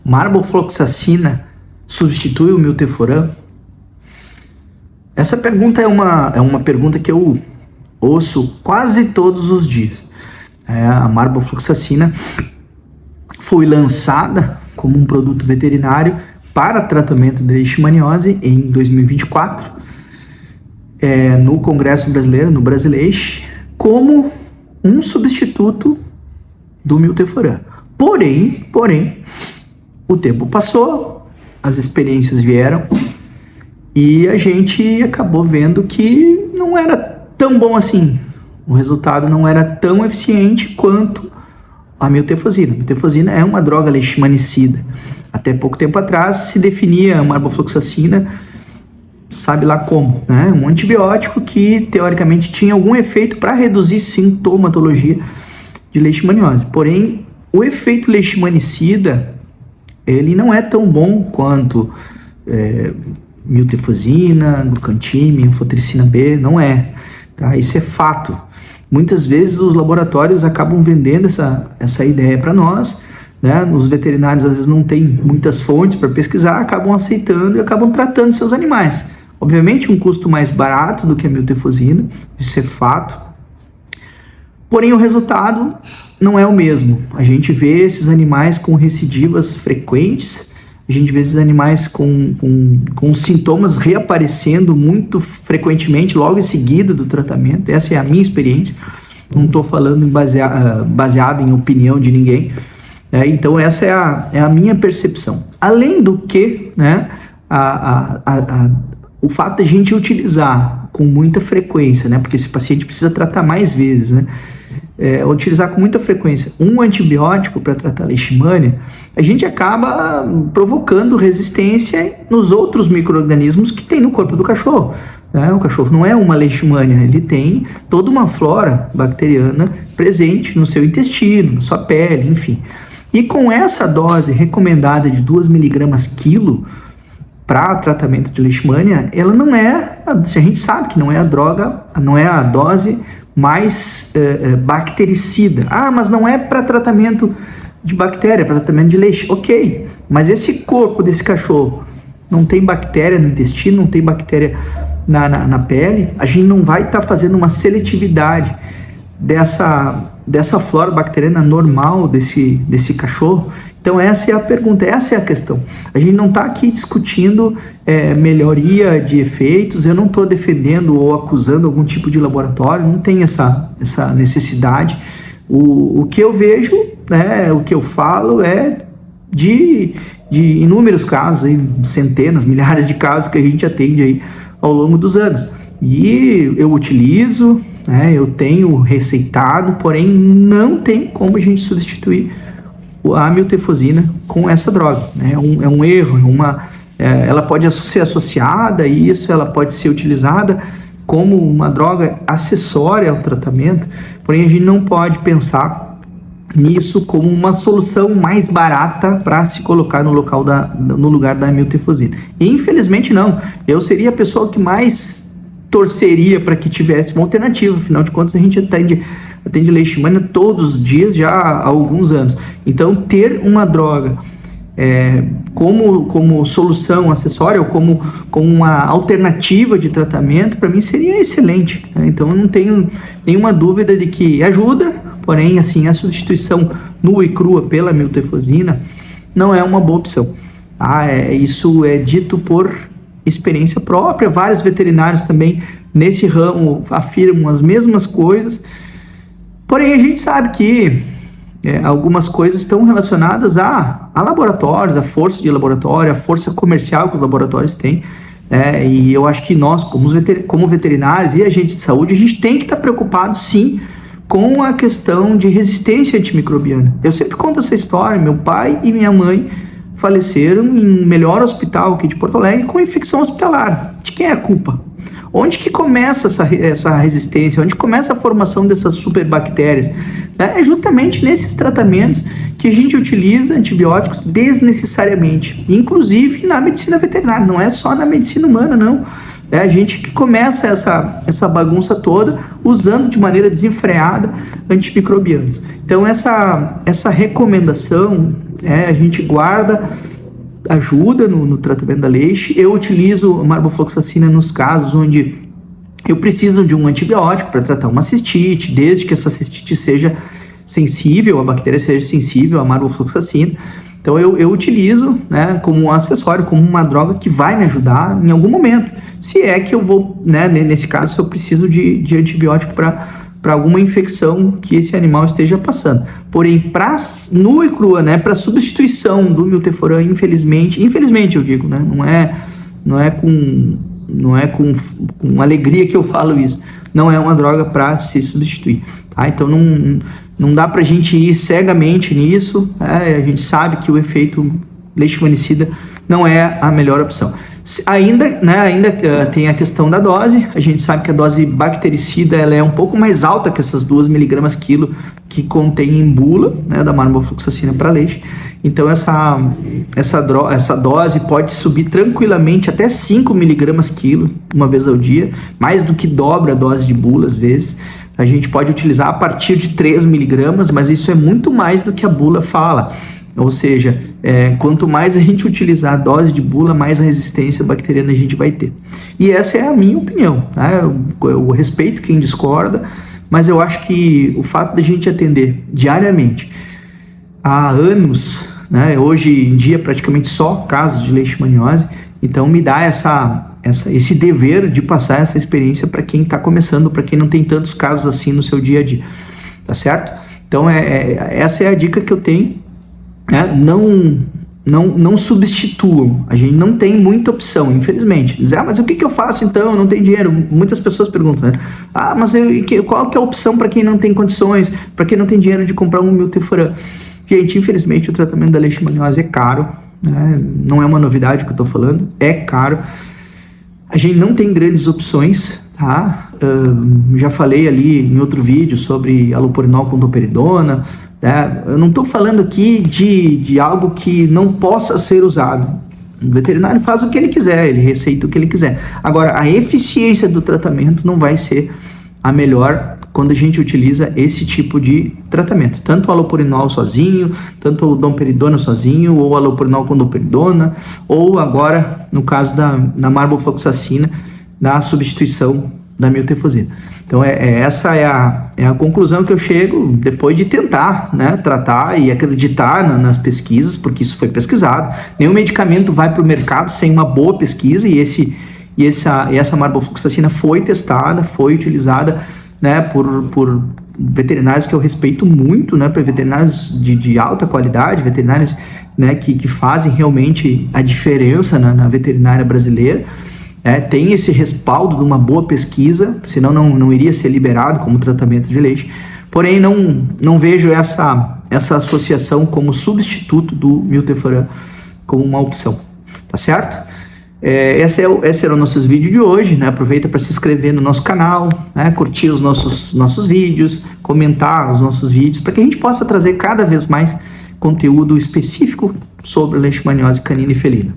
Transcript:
marbofloxacina substitui o milteforam? Essa pergunta é uma pergunta que eu ouço quase todos os dias. A marbofloxacina foi lançada como um produto veterinário para tratamento de leishmaniose em 2024, no Congresso Brasileiro, no Brasileixe, como um substituto do milteforam. Porém, o tempo passou, as experiências vieram e a gente acabou vendo que não era tão bom assim. O resultado não era tão eficiente quanto a miltefosina. A miltefosina é uma droga leishmanicida. Até pouco tempo atrás se definia a marbofloxacina, sabe lá como, né? Um antibiótico que teoricamente tinha algum efeito para reduzir sintomatologia de leishmaniose. Porém, o efeito leishmanicida ele não é tão bom quanto miltefosina, glucantime, anfotericina B, não é. Tá? Isso é fato. Muitas vezes os laboratórios acabam vendendo essa ideia para nós, né? Os veterinários às vezes não têm muitas fontes para pesquisar, acabam aceitando e acabam tratando seus animais. Obviamente um custo mais barato do que a miltefosina, isso é fato. Porém o resultado não é o mesmo. A gente vê esses animais com recidivas frequentes, a gente vê esses animais com sintomas reaparecendo muito frequentemente logo em seguida do tratamento. Essa é a minha experiência, não estou falando baseado em opinião de ninguém. Então essa é a minha percepção. Além do que, né, o fato de a gente utilizar com muita frequência, né, porque esse paciente precisa tratar mais vezes, né, utilizar com muita frequência um antibiótico para tratar a leishmania, a gente acaba provocando resistência nos outros micro-organismos que tem no corpo do cachorro. O cachorro não é uma leishmania, ele tem toda uma flora bacteriana presente no seu intestino, na sua pele, enfim. E com essa dose recomendada de 2 mg quilo para tratamento de leishmania, ela não é, a gente sabe que não é a droga, não é a dose mais bactericida. Mas não é para tratamento de bactéria, é para tratamento de leite. Ok, mas esse corpo desse cachorro não tem bactéria no intestino, não tem bactéria na pele, a gente não vai estar fazendo uma seletividade dessa flora bacteriana normal desse cachorro. Então essa é a pergunta, essa é a questão. A gente não está aqui discutindo melhoria de efeitos, eu não estou defendendo ou acusando algum tipo de laboratório, não tem essa necessidade. O que eu vejo, né, o que eu falo é de inúmeros casos, aí, centenas, milhares de casos que a gente atende aí ao longo dos anos. E eu utilizo, né, eu tenho receitado, porém não tem como a gente substituir a miltefosina com essa droga, né? É um erro, ela pode ser associada a isso, ela pode ser utilizada como uma droga acessória ao tratamento, porém a gente não pode pensar nisso como uma solução mais barata para se colocar no lugar da miltefosina. E, infelizmente não, eu seria a pessoa que mais torceria para que tivesse uma alternativa, afinal de contas a gente atende leishmania todos os dias já há alguns anos. Então ter uma droga como solução acessória ou como uma alternativa de tratamento, para mim seria excelente, né? Então eu não tenho nenhuma dúvida de que ajuda, porém assim, a substituição nua e crua pela miltefosina não é uma boa opção. Isso é dito por experiência própria, vários veterinários também nesse ramo afirmam as mesmas coisas, porém a gente sabe que algumas coisas estão relacionadas a laboratórios, a força de laboratório, a força comercial que os laboratórios têm, e eu acho que nós, como veterinários e agentes de saúde, a gente tem que estar preocupado sim com a questão de resistência antimicrobiana. Eu sempre conto essa história, meu pai e minha mãe faleceram em um melhor hospital aqui de Porto Alegre com infecção hospitalar. De quem é a culpa? Onde que começa essa resistência? Onde começa a formação dessas superbactérias? É justamente nesses tratamentos que a gente utiliza antibióticos desnecessariamente, inclusive na medicina veterinária, não é só na medicina humana, não. É a gente que começa essa bagunça toda usando de maneira desenfreada antimicrobianos. Então essa recomendação, a gente guarda, ajuda no tratamento da leixe. Eu utilizo a marbofloxacina nos casos onde eu preciso de um antibiótico para tratar uma cistite, desde que essa cistite seja sensível, a bactéria seja sensível à marbofloxacina. Então eu utilizo, né, como um acessório, como uma droga que vai me ajudar em algum momento. Se é que eu vou, né, nesse caso, se eu preciso de antibiótico para alguma infecção que esse animal esteja passando. Porém, para nua e crua, né, para substituição do milteforam, infelizmente eu digo, né, não é com alegria que eu falo isso. Não é uma droga para se substituir, tá? Então não dá para a gente ir cegamente nisso, né? A gente sabe que o efeito leishmanicida não é a melhor opção. Ainda tem a questão da dose. A gente sabe que a dose bactericida ela é um pouco mais alta que essas 2 mg quilo que contém em bula, né, da marbofloxacina para leite. Então essa dose pode subir tranquilamente até 5 mg quilo uma vez ao dia, mais do que dobra a dose de bula às vezes. A gente pode utilizar a partir de 3 mg, mas isso é muito mais do que a bula fala. Ou seja, quanto mais a gente utilizar a dose de bula, mais a resistência bacteriana a gente vai ter. E essa é a minha opinião, né? Eu respeito quem discorda, mas eu acho que o fato de a gente atender diariamente há anos, né? Hoje em dia praticamente só casos de leishmaniose, então me dá esse dever de passar essa experiência para quem está começando, para quem não tem tantos casos assim no seu dia a dia, tá certo? Então essa é a dica que eu tenho. Não substituam. A gente não tem muita opção, infelizmente. Mas o que eu faço então? Eu não tenho dinheiro. Muitas pessoas perguntam, né? Mas qual que é a opção para quem não tem condições, para quem não tem dinheiro de comprar um milteforam? Gente, infelizmente o tratamento da leishmaniose é caro, né? Não é uma novidade que eu estou falando, é caro. A gente não tem grandes opções, tá? Já falei ali em outro vídeo sobre alopurinol com domperidona. Eu não estou falando aqui de algo que não possa ser usado. O veterinário faz o que ele quiser, ele receita o que ele quiser. Agora, a eficiência do tratamento não vai ser a melhor quando a gente utiliza esse tipo de tratamento. Tanto o alopurinol sozinho, tanto o domperidona sozinho, ou o alopurinol com domperidona, ou agora, no caso da marbofloxacina, na substituição da miltefosina. Então essa é a conclusão que eu chego depois de tentar, né, tratar e acreditar nas pesquisas, porque isso foi pesquisado. Nenhum medicamento vai para o mercado sem uma boa pesquisa, e essa marbofloxacina foi testada, foi utilizada, né, por veterinários que eu respeito muito, né, para veterinários de alta qualidade, veterinários, né, que fazem realmente a diferença na veterinária brasileira. Tem esse respaldo de uma boa pesquisa, senão não iria ser liberado como tratamento de leite. Porém, não vejo essa associação como substituto do milteforam como uma opção, tá certo? Esse era o nosso vídeo de hoje, né? Aproveita para se inscrever no nosso canal, né? Curtir os nossos vídeos, comentar os nossos vídeos, para que a gente possa trazer cada vez mais conteúdo específico sobre leishmaniose canina e felina.